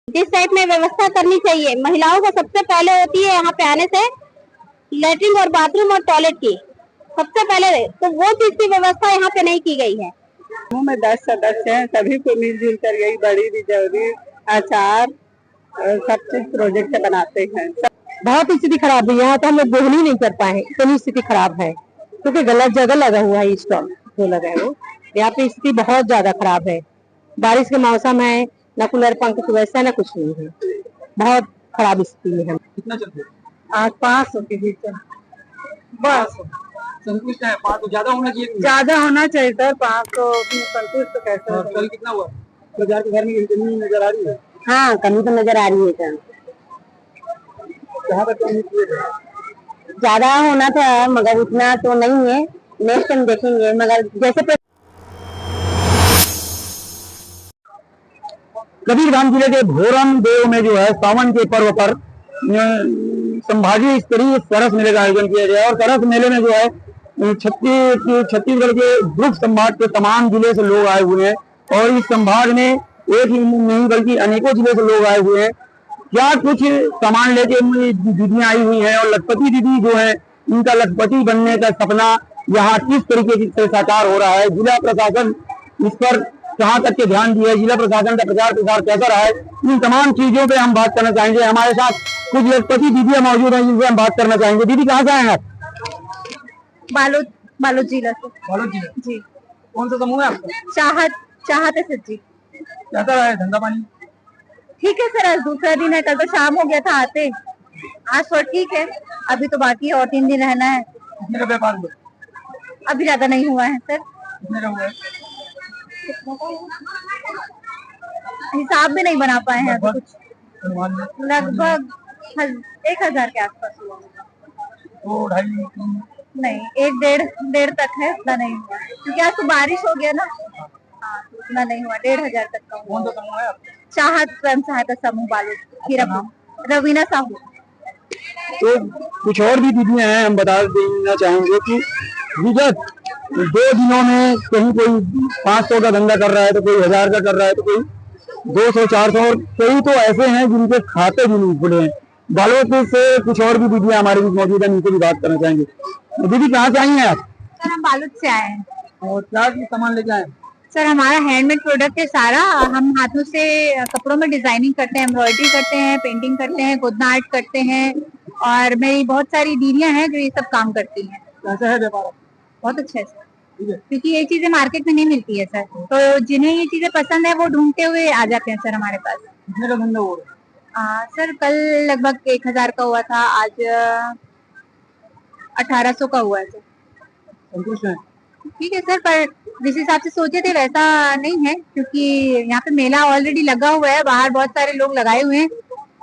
जिस टाइप में व्यवस्था करनी चाहिए, महिलाओं को सबसे पहले होती है यहाँ पे आने से लेटरिन और बाथरूम और टॉयलेट की सबसे पहले, तो वो चीज की व्यवस्था यहाँ पे नहीं की गई है। समूह में 10 सदस्य हैं, सभी को मिलजुल कर यही बड़ी बिजौरी अचार सब चीज प्रोजेक्ट बनाते हैं। बहुत स्थिति खराब है, यहाँ तो हम लोग बोहनी नहीं कर पाए, इतनी स्थिति खराब है क्योंकि गलत जगह लगा हुआ है स्टॉल जो लगा है वो। यहाँ पे स्थिति बहुत ज्यादा खराब है, बारिश के मौसम है, न कूलर पंख की व्यवस्था न कुछ नहीं है, बहुत खराब स्थिति में है। कितना चलते हैं? आज 500 के बीच बस संतुष्ट है? 500 ज्यादा होना चाहिए? ज्यादा होना चाहिए सर, 500 संतुष्ट तो कैसे? कल कितना हुआ? बाजार के घर में कमी नजर आ रही है? हाँ, कमी तो नजर आ रही है सर। कहाँ तक कमी ज्यादा होना था मगर उतना तो नहीं है, नेक्स्ट टाइम देखेंगे। मगर जैसे कबीरधाम जिले के भोरम देव में जो है सावन के पर्व पर संभागीय स्तरीय सरस मेले का आयोजन किया गया और सरस मेले में जो है छत्तीसगढ़ के ध्रुव संभाग के तमाम जिले से लोग आए हुए हैं और इस संभाग में एक ही नहीं बल्कि अनेकों जिले से लोग आए हुए हैं। क्या कुछ सामान लेके दीदियां आई हुई हैं और लखपति दीदी जो है इनका लखपति बनने का सपना यहाँ किस तरीके से साकार हो रहा है, जिला प्रशासन इस पर कहाँ तक के ध्यान दिया है, जिला प्रशासन का प्रचार प्रसार कैसा रहा है, इन तमाम चीजों पे हम बात करना चाहेंगे। हमारे साथ कुछ लखपति दीदियां मौजूद हैं जिनसे हम बात करना चाहेंगे। दीदी कहाँ से आए हैं आप? बालोद जिला से। बालोद जिला जी। कौन सा समूह है आपका? चाहत है सर जी। कैसा रहा है धंधा पानी? ठीक है सर, आज दूसरा दिन है, कल तो शाम हो गया था आते, आज तो ठीक है, अभी तो बाकी है और 3 दिन रहना है। कितने का व्यापार हुआ? अभी ज्यादा नहीं हुआ है सर। कितने का हुआ है? हिसाब भी नहीं बना पाए हैं अभी कुछ, अनुमान में? लगभग 1000 के आसपास हुआ। 2, 2.5 नहीं, 1, 1.5 तक है, उतना नहीं हुआ क्योंकि आज तो बारिश हो गया ना। हाँ, तो उतना नहीं हुआ, 1,500 तक का हुआ। कौन सा समूह है आपका? चाहत स्वयं सहायता समूह बालोद, रवीना साहू। तो कुछ और भी दीदियां हैं, हम बता देना चाहेंगे कि विगत 2 दिनों में कहीं कोई 500 का धंधा कर रहा है तो कोई 1000 का कर रहा है तो कोई 200, 400 और कई तो ऐसे हैं जिनके खाते भी नहीं खुले हैं। बालोद से कुछ और भी दीदियां हमारे बीच मौजूद है, उनसे भी बात करना चाहेंगे। दीदी कहाँ से आई हैं आप? सर हम बालोद से आए हैं। और क्या सामान लेके आए? सर हमारा हैंडमेड प्रोडक्ट है सारा, हम हाथों से कपड़ों में डिजाइनिंग करते हैं, एम्ब्रॉयडरी करते हैं, पेंटिंग करते हैं, गोदना आर्ट करते हैं और मेरी बहुत सारी दीदियां हैं जो ये सब काम करती हैं। कैसा है व्यापार? बहुत अच्छा है सर, क्योंकि ये चीजें मार्केट में नहीं मिलती है सर, तो जिन्हें ये चीजें पसंद है वो ढूंढते हुए आ जाते हैं सर हमारे पास। कितने का धंधा हो रहा है? सर कल लगभग 1000 का हुआ था, आज 1800 का हुआ है सर। संतुष्ट है? ठीक है सर, पर जिस हिसाब से सोचे थे वैसा नहीं है क्योंकि यहाँ पे मेला ऑलरेडी लगा हुआ है, बाहर बहुत सारे लोग लगाए हुए हैं,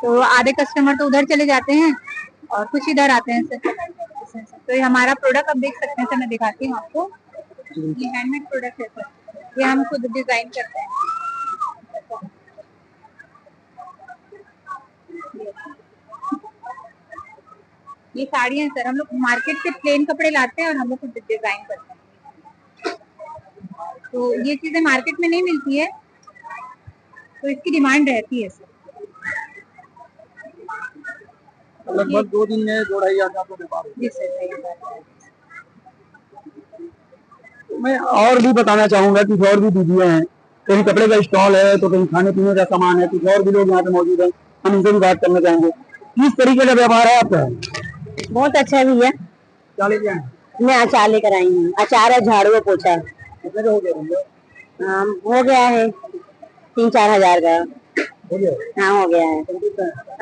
तो आधे कस्टमर तो उधर चले जाते हैं और कुछ इधर आते हैं सर। तो ये हमारा प्रोडक्ट आप देख सकते हैं सर, मैं दिखाती हूँ आपको। ये हैंडमेड प्रोडक्ट है सर, ये हम खुद डिजाइन करते हैं। ये साड़ियाँ सर, हम लोग मार्केट से प्लेन कपड़े लाते हैं और हम लोग खुद डिजाइन करते हैं, तो ये चीजें मार्केट में नहीं मिलती है, तो इसकी डिमांड रहती है सर। लगभग 2 दिन में 2-2.5 का व्यापार हो। जी सर, सही बात है। मैं और भी बताना चाहूंगा कि और भी दीदियां हैं, कहीं कपड़े का स्टॉल है तो कहीं खाने पीने का सामान है, कुछ और भी लोग यहाँ पे मौजूद हैं, हम इनसे भी बात करना चाहेंगे। किस तरीके का व्यापार है आपका? बहुत अच्छा है भैया। क्या लेके आए? मैं अचार लेकर आई हूँ, अचार है, झाड़ू है, पोछा है। कितने का हो गया? हो गया है 3-4 हजार का हो गया? हाँ हो गया है।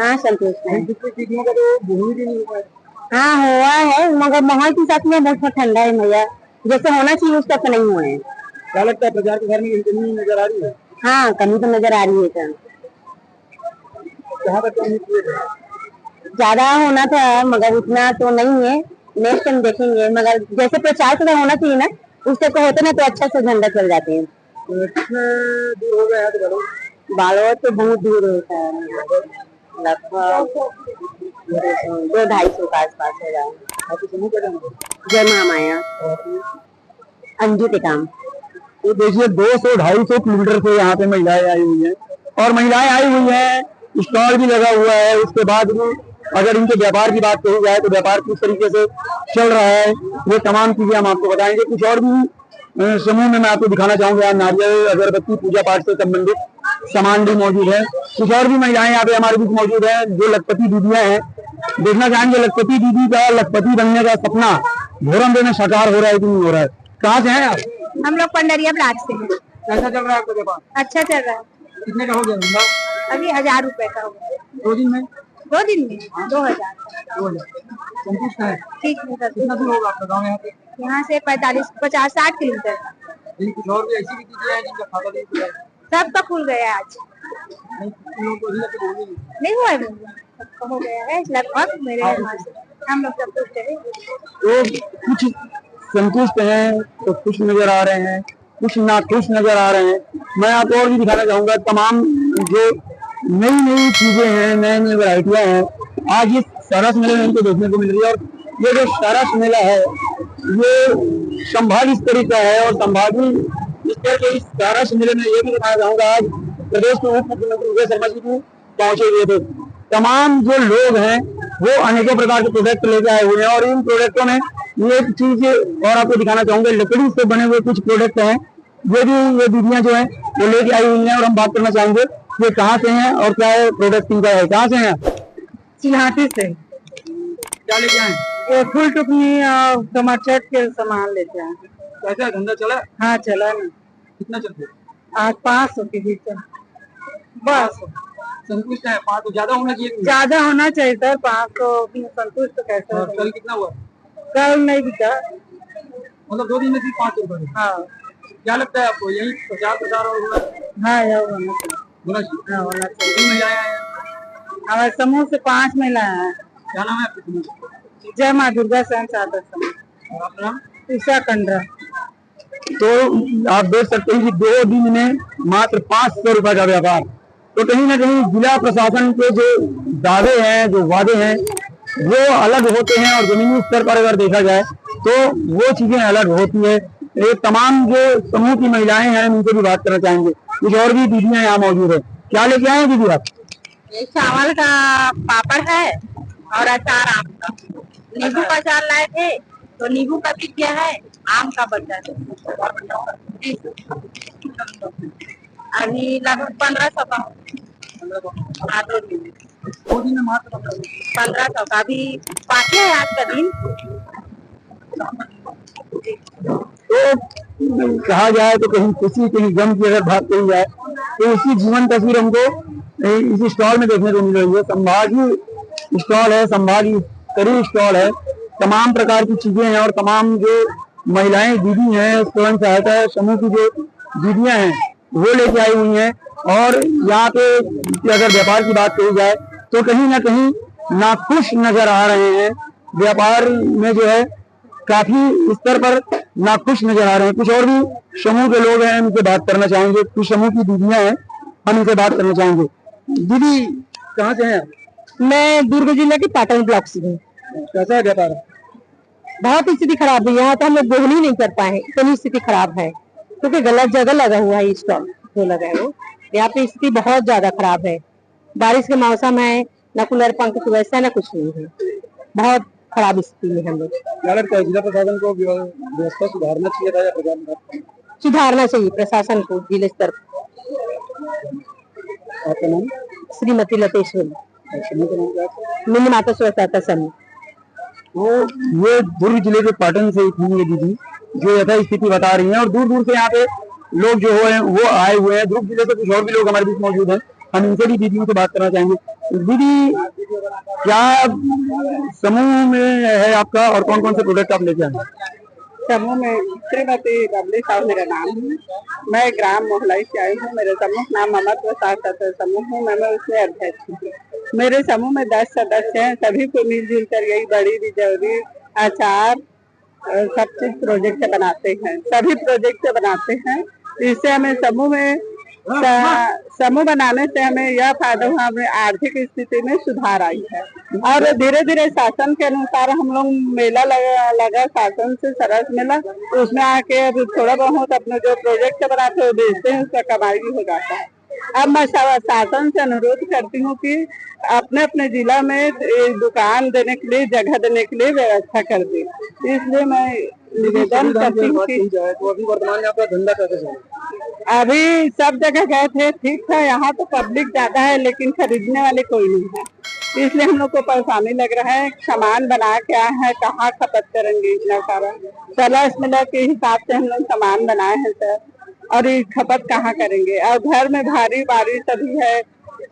हाँ संतुष्ट है। दीदियों का तो भूमि भी नहीं हुआ है। हाँ हुआ है मगर माहौल के साथ में बहुत ठंडा है भैया, जैसे होना चाहिए उस तक नहीं हुआ है। क्या लगता है बाजार के घर में कमी नजर आ रही है? हाँ कमी तो नजर आ रही है सर। कहाँ तक कमी ज्यादा होना था मगर उतना तो नहीं है, नेक्स्ट टाइम देखेंगे। मगर जैसे प्रचार प्रसार होना चाहिए ना उससे को होते ना तो अच्छा से झंडा चल जाते हैं। कितने दूर हो गया है तो बालोद तो बहुत दूर होता है, लगभग 200-250 के आसपास हो जाए। जय महामाया अंजू के काम। तो देखिए 200-250 किलोमीटर से यहाँ पे महिलाएं आई हुई हैं और महिलाएं आई हुई हैं स्टॉल भी लगा हुआ है। उसके बाद भी अगर इनके व्यापार की बात कही जाए तो व्यापार किस तरीके से चल रहा है, ये तमाम चीजें हम आपको बताएंगे। कुछ और भी समूह में मैं आपको दिखाना चाहूंगा, नारियल, अगरबत्ती, पूजा पाठ से संबंधित सामान भी मौजूद है। कुछ और भी महिलाएं यहाँ पे हमारे बीच मौजूद है जो लखपति दीदियां हैं। देखना चाहेंगे लखपति दीदी का लखपति बनने का सपना भोरमदेव में साकार हो रहा है कि नहीं हो रहा है। कहाँ से हैं आप? हम लोग पंडरिया ब्लॉक से हैं। कैसा चल रहा है आपका व्यापार? अच्छा चल रहा है। कितने का हो गया धंधा? अभी 1000 रुपए का हो गया। 2 दिन में? 2 दिन में 2000। संतुष्ट है? ठीक है सर। कितना दूर होगा आपका गाँव यहाँ पे? यहाँ से 45-50-60 किलोमीटर। लेकिन कुछ और भी ऐसी भी चीजें हैं जिनका खाता नहीं खुला है। सबका खुल गया है आज। नहीं हुआ है, सबका हो गया है लगभग मेरे यहाँ से। हम लोग सब कुछ है तो कुछ संतुष्ट हैं तो खुश नजर आ रहे हैं, कुछ नाखुश नजर आ रहे हैं। मैं आपको और भी दिखाना चाहूंगा तमाम जो नई नई चीजें हैं, नई नई वैरायटियां हैं, आज इस सरस मेले में इनको देखने को मिल रही है। और ये जो सरस मेला है ये संभाग स्तरीय का है और संभागीय स्तर के इस सरस मेले में ये भी बताना चाहूंगा आज प्रदेश के उप मुख्यमंत्री विजय शर्मा जी भी पहुंचे हुए थे। तमाम जो लोग हैं वो अनेकों प्रकार के प्रोडक्ट लेके आए हुए हैं और इन प्रोडक्टों में ये एक चीज और आपको दिखाना चाहूंगा, लकड़ी से बने हुए कुछ प्रोडक्ट हैं ये दीदियां जो है वो लेके आई हुई हैं। और हम बात करना चाहेंगे ये कहाँ से हैं और क्या है प्रोडक्ट इनका है। कहाँ से हैं? चिल्हाटी से। क्या लेके आए? ये फूल टुकनी और टमाटर के सामान लेते हैं। कैसा धंधा चला? हाँ चला ना। कितना चलते? आज 500 के बीच बस। संतुष्ट है? 500 ज्यादा होना चाहिए? ज्यादा होना चाहिए सर, 500 संतुष्ट तो कैसे हो? कल कितना हुआ? कल नहीं बिका। मतलब 2 दिन में सिर्फ 500 रुपए? हाँ। क्या लगता है आपको यही 50,000 और होना? हाँ यह होना चाहिए। होना चाहिए। हाँ होना चाहिए। कितनी महिलाएं हैं? हमारे समूह से 5 महिलाएं हैं। क्या नाम है आपके समूह? जय माँ दुर्गा स्वयं सहायता समूह। और आपका नाम? ईशा कंड्रा। तो आप देख सकते हैं कि 2 दिन में मात्र 500 रुपए का व्यापार। तो कहीं ना कहीं जिला प्रशासन के जो दावे हैं, जो वादे हैं वो अलग होते हैं और जमीनी स्तर पर अगर देखा जाए तो वो चीजें अलग होती है। ये तमाम जो समूह की महिलाएं हैं उनसे भी बात करना चाहेंगे। कुछ और भी दीदियां यहाँ मौजूद है। क्या लेके आए दीदी आप? ये चावल का पापड़ है और अचार आम का। नींबू का अचार लाए थे तो नींबू का भी किया है, आम का बचा है। अभी लगभग 1500 का। 2 दिन में। 2 दिन में मात्र 1500 का। अभी बाकी है आज का दिन। तो कहा जाए तो कहीं खुशी कहीं गम की अगर बात कही जाए तो उसकी जीवन तस्वीर हमको इस स्टॉल में देखने को मिल रही है। संभागीय स्टॉल है, संभागीय स्तरीय स्टॉल है, तमाम प्रकार की चीजें हैं और तमाम जो महिलाएं दीदी हैं, स्वयं सहायता समूह की जो दीदियां हैं वो लेके आई हुई हैं। और यहाँ पे अगर व्यापार की बात कही जाए तो कहीं ना कहीं नाखुश नजर आ रहे हैं। व्यापार में जो है काफी स्तर पर नाखुश नजर आ रहे हैं। कुछ और भी समूह के लोग हैं उनसे बात करना चाहेंगे। कुछ समूह की दीदियां हैं हम इनसे बात करना चाहेंगे। दीदी कहाँ से हैं? मैं दुर्ग जिले के पाटन ब्लॉक से हूँ। कैसा है व्यापार? बहुत स्थिति खराब है। यहाँ तो हम लोग बोल ही नहीं कर पाए, इतनी स्थिति खराब है क्योंकि गलत जगह लगा हुआ है स्टॉल जो लगा है वो। यहाँ पे स्थिति बहुत ज्यादा खराब है। बारिश के मौसम है, न कूलर पंख की व्यवस्था न कुछ नहीं है। बहुत खराब स्थिति में हम लोग। क्या लगता है जिला प्रशासन को व्यवस्था सुधारना चाहिए था या प्रशासन? सुधारना चाहिए प्रशासन को जिले स्तर पर। आपका नाम? श्रीमती लतेश्वरी, समूह का नाम क्या है? मिनी माता स्वच्छता समूह। तो ये दुर्ग जिले के पाटन से थी ये दीदी जो यथा स्थिति बता रही हैं और दूर दूर से यहाँ पे लोग जो है वो आए हुए हैं। दुर्ग जिले से कुछ और भी लोग हमारे बीच मौजूद हैं, हम इनसे भी दीदियों से बात करना चाहेंगे। दीदी क्या समूह में है आपका और कौन कौन से प्रोडक्ट आप लेके आए? समूह में श्रीमती बबली साहब मेरा नाम है। मैं ग्राम मोहलाई से आई हूँ। मेरे समूह नाम ममत्व साथ समूह हूँ। मैं उसमें अध्यक्ष हूँ। मेरे समूह में 10 सदस्य हैं। सभी को मिलजुल कर यही बड़ी बिजौरी अचार सब चीज प्रोजेक्ट बनाते हैं। सभी प्रोजेक्ट बनाते हैं। इससे हमें समूह बनाने से हमें यह फायदा हुआ, हमें आर्थिक स्थिति में सुधार आई है। और धीरे धीरे शासन के अनुसार हम लोग मेला लगा शासन से सरस मेला, तो उसमें आके अब थोड़ा बहुत अपने जो प्रोजेक्ट बनाते हैं बेचते हैं, उसका कमाई भी हो जाता है। अब मैं शासन से अनुरोध करती हूँ कि अपने अपने जिला में दुकान देने के लिए, जगह देने के लिए व्यवस्था कर दी। इसलिए मैं निवेदन करती हूँ कि तो अभी वर्तमान में आपका धंधा कैसे चल रहा है? अभी सब जगह गए थे, ठीक था। यहाँ तो पब्लिक ज्यादा है लेकिन खरीदने वाले कोई नहीं है, इसलिए हम लोग को परेशानी लग रहा है। सामान बना क्या है, कहाँ खपत करेंगे इतना सारा। 16 मिला के हिसाब से हम लोग सामान बनाए हैं सर, और ये खपत कहाँ करेंगे। और घर में भारी बारिश अभी है,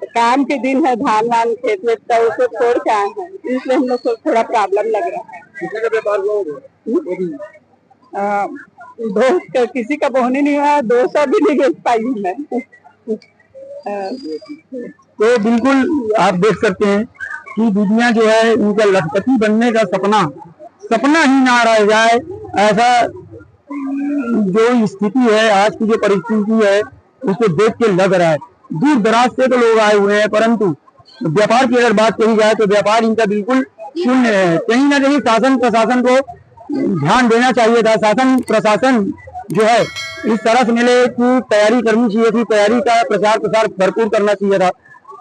काम के दिन है, धान वान खेत में, तो उसको छोड़ के आए हैं, इसलिए हम लोग को थोड़ा प्रॉब्लम लग रहा है। कितने का व्यापार हुआ होगा? किसी का बोहनी नहीं हुआ, 200 भी नहीं बेच पाई हूँ मैं। तो बिल्कुल आप देख सकते हैं कि दुनिया जो है उनका लखपति बनने का सपना ही ना रह जाए, ऐसा जो स्थिति है, आज की जो परिस्थिति है, उसको देख के लग रहा है। दूर दराज से तो लोग आए हुए हैं, परंतु व्यापार की अगर बात कही जाए तो व्यापार इनका बिल्कुल शून्य है। कहीं ना कहीं शासन प्रशासन को ध्यान देना चाहिए था। शासन प्रशासन जो है इस सरस मेले की तैयारी करनी चाहिए थी, तैयारी का प्रचार प्रसार भरपूर करना चाहिए था।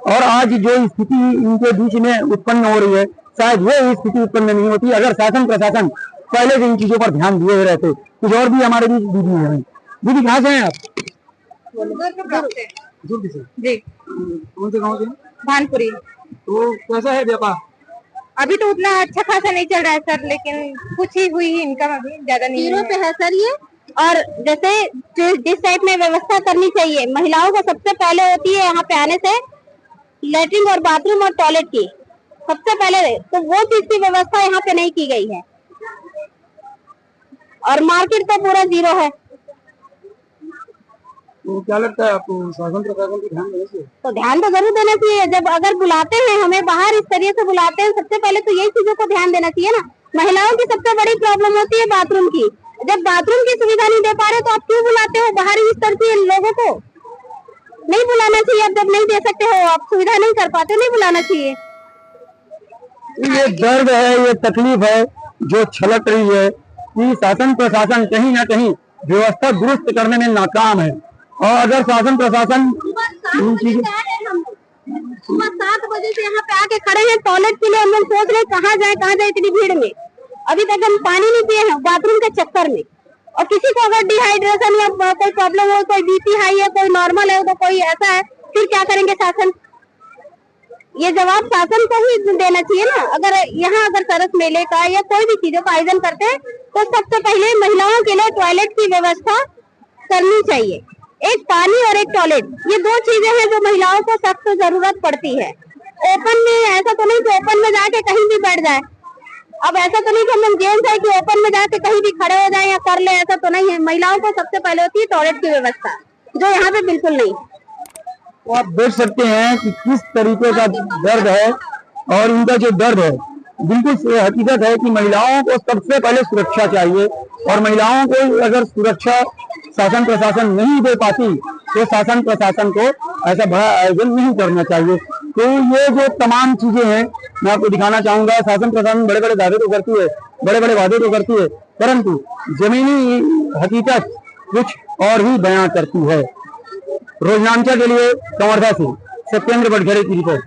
और आज जो स्थिति इनके बीच में उत्पन्न हो रही है, शायद वो स्थिति उत्पन्न नहीं होती अगर शासन प्रशासन पहले से इन चीजों पर ध्यान दिए हुए रहते। कुछ और भी हमारे बीच दीदी है। दीदी कहाँ से हैं आप? जी, कौन से गाँव से? भानपुरी। तो कैसा है व्यापार? अभी तो उतना अच्छा खासा नहीं चल रहा है सर, लेकिन कुछ ही हुई इनकम, अभी ज्यादा नहीं जीरो पे है सर ये। और जैसे जिस टाइप में व्यवस्था करनी चाहिए, महिलाओं को सबसे पहले होती है यहाँ पे आने से लेटरिन और बाथरूम और टॉयलेट की सबसे पहले, तो वो चीज की व्यवस्था यहाँ पे नहीं की गई है। और मार्केट तो पूरा जीरो है। तो क्या लगता है आपको, शासन प्रशासन को ध्यान देना चाहिए? तो ध्यान तो जरूर देना चाहिए। जब अगर बुलाते हैं हमें बाहर, इस तरीके से बुलाते हैं, सबसे पहले तो यही चीजों को ध्यान देना चाहिए ना। महिलाओं की सबसे बड़ी प्रॉब्लम होती है बाथरूम की। जब बाथरूम की सुविधा नहीं दे पा रहे तो आप क्यों बुलाते हो बाहर इस तरह के लोगों को? नहीं बुलाना चाहिए। आप जब नहीं दे सकते हो, आप सुविधा नहीं कर पाते, नहीं बुलाना चाहिए। ये दर्द है, ये तकलीफ है जो छलक रही है कि शासन प्रशासन कहीं ना कहीं व्यवस्था दुरुस्त करने में नाकाम है। और अगर शासन प्रशासन सुबह 7 बजे से यहाँ पे आके खड़े हैं टॉयलेट के लिए, हम लोग सोच रहे कहाँ जाए इतनी भीड़ में। अभी तक हम पानी नहीं पिए हैं बाथरूम के चक्कर में। और किसी को अगर डिहाइड्रेशन या कोई प्रॉब्लम हो, कोई बीपी हाई है, कोई नॉर्मल है, तो कोई ऐसा है, फिर क्या करेंगे शासन? ये जवाब शासन को ही देना चाहिए ना। अगर यहाँ अगर सरस मेले का या कोई भी चीजों का आयोजन करते हैं तो सबसे पहले महिलाओं के लिए टॉयलेट की व्यवस्था करनी चाहिए। एक पानी और एक टॉयलेट, ये 2 चीजें हैं जो महिलाओं को सख्त जरूरत पड़ती है। ओपन में ऐसा तो नहीं कि ओपन में जाके कहीं भी बैठ जाए। अब ऐसा तो नहीं कि हम लोग जेंट्स है कि ओपन में जाके कहीं भी खड़े हो जाए या कर ले, ऐसा तो नहीं है। महिलाओं को सबसे पहले होती है टॉयलेट की व्यवस्था, जो यहाँ पे बिल्कुल नहीं। तो आप देख सकते हैं कि किस तरीके का दर्द है, और इनका जो दर्द है बिल्कुल हकीकत है कि महिलाओं को सबसे पहले सुरक्षा चाहिए। और महिलाओं को अगर सुरक्षा शासन प्रशासन नहीं दे पाती तो शासन प्रशासन को ऐसा बड़ा आयोजन नहीं करना चाहिए। तो ये जो तमाम चीजें हैं मैं आपको दिखाना चाहूंगा। शासन प्रशासन बड़े बड़े दावे तो करती है, बड़े बड़े वादे तो करती है, परंतु जमीनी हकीकत कुछ और ही बयां करती है। रोजनामचा के लिए संवर्धा से सत्येंद्र बटघरे की रिपोर्ट।